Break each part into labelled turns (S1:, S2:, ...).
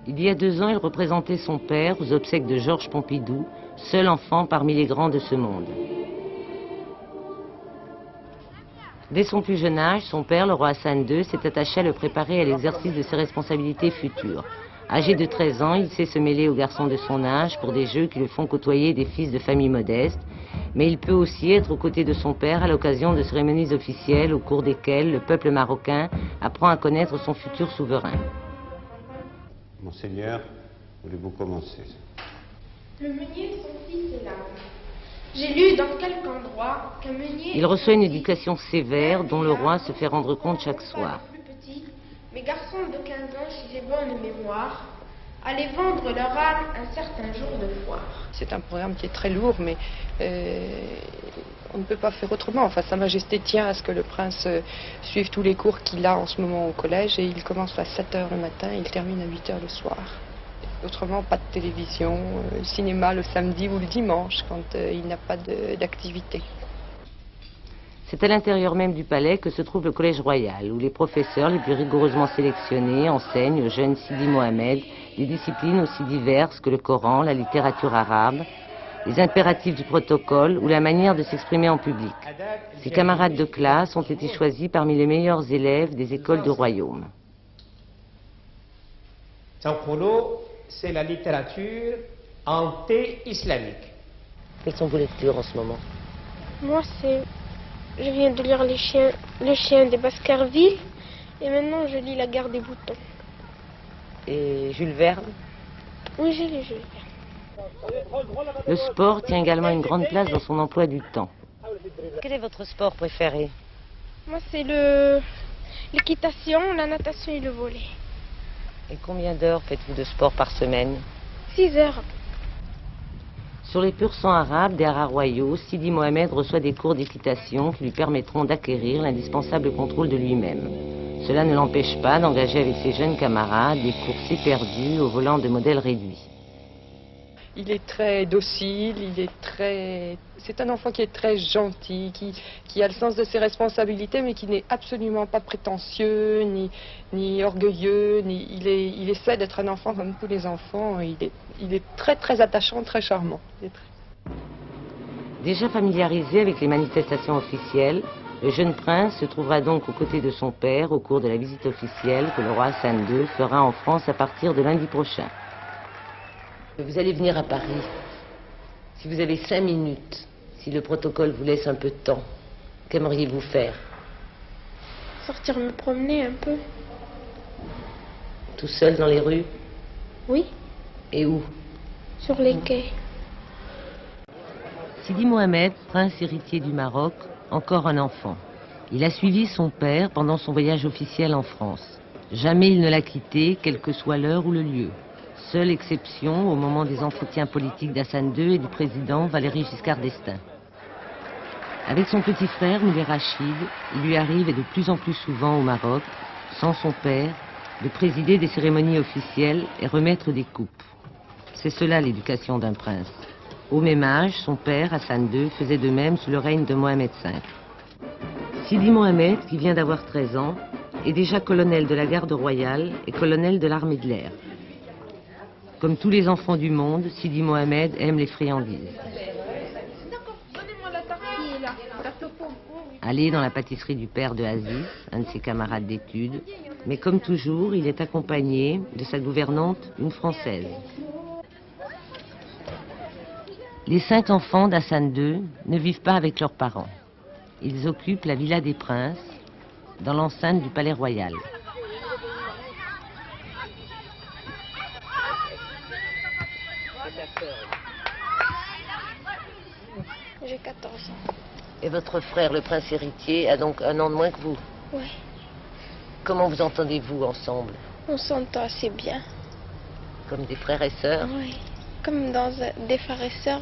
S1: Il y a 2 ans, il représentait son père aux obsèques de Georges Pompidou, seul enfant parmi les grands de ce monde. Dès son plus jeune âge, son père, le roi Hassan II, s'est attaché à le préparer à l'exercice de ses responsabilités futures. Âgé de 13 ans, il sait se mêler aux garçons de son âge pour des jeux qui le font côtoyer des fils de familles modestes, mais il peut aussi être aux côtés de son père à l'occasion de cérémonies officielles au cours desquelles le peuple marocain apprend à connaître son futur souverain.
S2: Monseigneur, voulez-vous commencer?
S3: Le meunier, son fils est là. J'ai lu dans quelque endroit qu'un meunier...
S1: Il reçoit une éducation sévère dont le roi se fait rendre compte chaque soir.
S3: Mes garçons de 15 ans, si j'ai bonne mémoire, allaient vendre leur âme un certain jour de foire.
S4: C'est un programme qui est très lourd, mais on ne peut pas faire autrement. Enfin, Sa Majesté tient à ce que le prince suive tous les cours qu'il a en ce moment au collège, et il commence à 7 h le matin et il termine à 8 h le soir. Autrement, pas de télévision, cinéma le samedi ou le dimanche, quand il n'a pas d'activité.
S1: C'est à l'intérieur même du palais que se trouve le Collège royal, où les professeurs les plus rigoureusement sélectionnés enseignent au jeune Sidi Mohamed des disciplines aussi diverses que le Coran, la littérature arabe, les impératifs du protocole ou la manière de s'exprimer en public. Ses camarades de classe ont été choisis parmi les meilleurs élèves des écoles du royaume.
S5: C'est la littérature anté-islamique.
S1: Quelles sont vos lectures en ce moment?
S3: Moi, je viens de lire Le chien des Baskerville, et maintenant je lis La guerre des boutons.
S1: Et Jules Verne?
S3: Oui, j'ai lu Jules Verne.
S1: Le sport tient également une grande place dans son emploi du temps. Quel est votre sport préféré?
S3: Moi, c'est l'équitation, la natation et le volley.
S1: Et combien d'heures faites-vous de sport par semaine?
S3: 6 heures.
S1: Sur les purs sangs arabes des haras royaux, Sidi Mohamed reçoit des cours d'équitation qui lui permettront d'acquérir l'indispensable contrôle de lui-même. Cela ne l'empêche pas d'engager avec ses jeunes camarades des courses éperdues au volant de modèles réduits.
S4: Il est très docile, c'est un enfant qui est très gentil, qui a le sens de ses responsabilités, mais qui n'est absolument pas prétentieux, ni orgueilleux, il essaie d'être un enfant comme tous les enfants. Il est très très attachant, très charmant.
S1: Déjà familiarisé avec les manifestations officielles, le jeune prince se trouvera donc aux côtés de son père au cours de la visite officielle que le roi Hassan II fera en France à partir de lundi prochain. Vous allez venir à Paris. Si vous avez 5 minutes, si le protocole vous laisse un peu de temps, qu'aimeriez-vous faire?
S3: Sortir me promener un peu.
S1: Tout seul dans les rues?
S3: Oui.
S1: Et où?
S3: Sur les quais.
S1: Sidi Mohamed, prince héritier du Maroc, encore un enfant. Il a suivi son père pendant son voyage officiel en France. Jamais il ne l'a quitté, quelle que soit l'heure ou le lieu. Seule exception au moment des entretiens politiques d'Hassan II et du président Valéry Giscard d'Estaing. Avec son petit frère, Moulay Rachid, il lui arrive, et de plus en plus souvent au Maroc, sans son père, de présider des cérémonies officielles et remettre des coupes. C'est cela l'éducation d'un prince. Au même âge, son père, Hassan II, faisait de même sous le règne de Mohamed V. Sidi Mohamed, qui vient d'avoir 13 ans, est déjà colonel de la garde royale et colonel de l'armée de l'air. Comme tous les enfants du monde, Sidi Mohamed aime les friandises. Aller dans la pâtisserie du père de Aziz, un de ses camarades d'études, mais comme toujours, il est accompagné de sa gouvernante, une Française. Les 5 enfants d'Hassan II ne vivent pas avec leurs parents. Ils occupent la Villa des Princes, dans l'enceinte du Palais Royal.
S3: J'ai 14 ans.
S1: Et votre frère, le prince héritier, a donc 1 an de moins que vous?
S3: Oui.
S1: Comment vous entendez-vous ensemble?
S3: On s'entend assez bien.
S1: Comme des frères et sœurs?
S3: Oui. Comme des frères et sœurs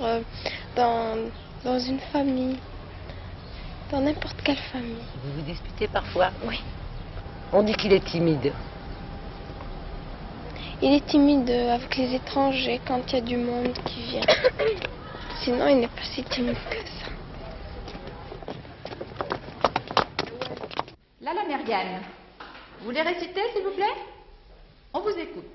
S3: dans une famille. Dans n'importe quelle famille.
S1: Vous vous disputez parfois?
S3: Oui.
S1: On dit qu'il est timide.
S3: Il est timide avec les étrangers quand il y a du monde qui vient. Sinon, il n'est pas si timide que ça.
S6: La Mériane, vous voulez réciter, s'il vous plaît? On vous écoute.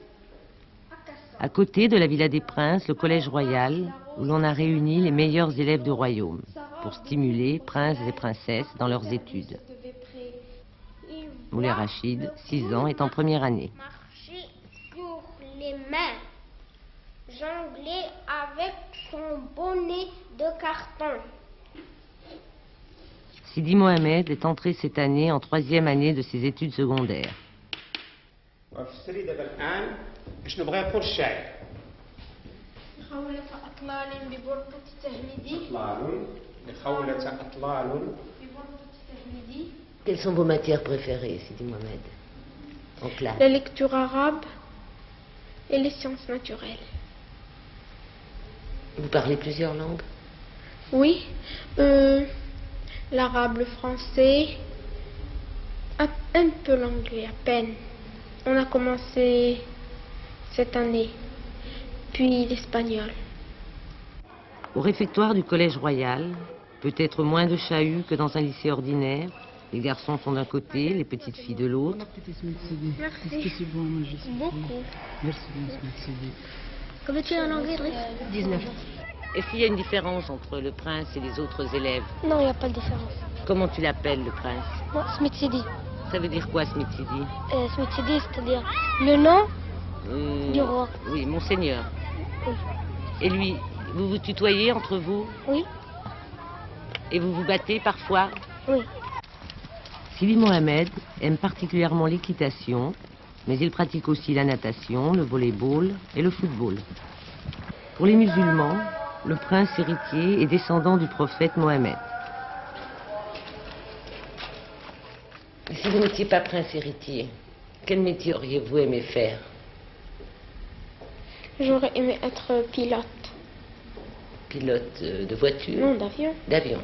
S1: À côté de la Villa des Princes, le Collège Royal, où l'on a réuni les meilleurs élèves du royaume pour stimuler princes et princesses dans leurs études. Moulay Rachid, 6 ans, est en première année.
S6: Marcher sur les mains, jongler avec son bonnet de carton.
S1: Sidi Mohamed est entré cette année en 3e année de ses études secondaires. Quelles sont vos matières préférées, Sidi Mohamed, en classe?
S3: La lecture arabe et les sciences naturelles.
S1: Vous parlez plusieurs langues?
S3: Oui, l'arabe, le français, un peu l'anglais, à peine. On a commencé cette année, puis l'espagnol.
S1: Au réfectoire du Collège Royal, peut-être moins de chahut que dans un lycée ordinaire. Les garçons sont d'un côté, les petites filles de l'autre.
S3: Merci. Beaucoup.
S7: Merci.
S6: Combien tu es en anglais, Driss?
S1: 19. Est-ce qu'il y a une différence entre le prince et les autres élèves?
S3: Non, il n'y a pas de différence.
S1: Comment tu l'appelles, le prince?
S3: Moi, Smith Sidi.
S1: Ça veut dire quoi, Smith Sidi?
S3: Smith Sidi, c'est-à-dire le nom du roi.
S1: Oui, monseigneur.
S3: Oui.
S1: Et lui, vous vous tutoyez entre vous?
S3: Oui.
S1: Et vous vous battez parfois?
S3: Oui.
S1: Sidi Mohamed aime particulièrement l'équitation, mais il pratique aussi la natation, le volley-ball et le football. Pour les musulmans, le prince héritier est descendant du prophète Mohammed. Et si vous n'étiez pas prince héritier, quel métier auriez-vous aimé faire?
S3: J'aurais aimé être pilote.
S1: Pilote de voiture?
S3: Non, d'avion.
S1: D'avion.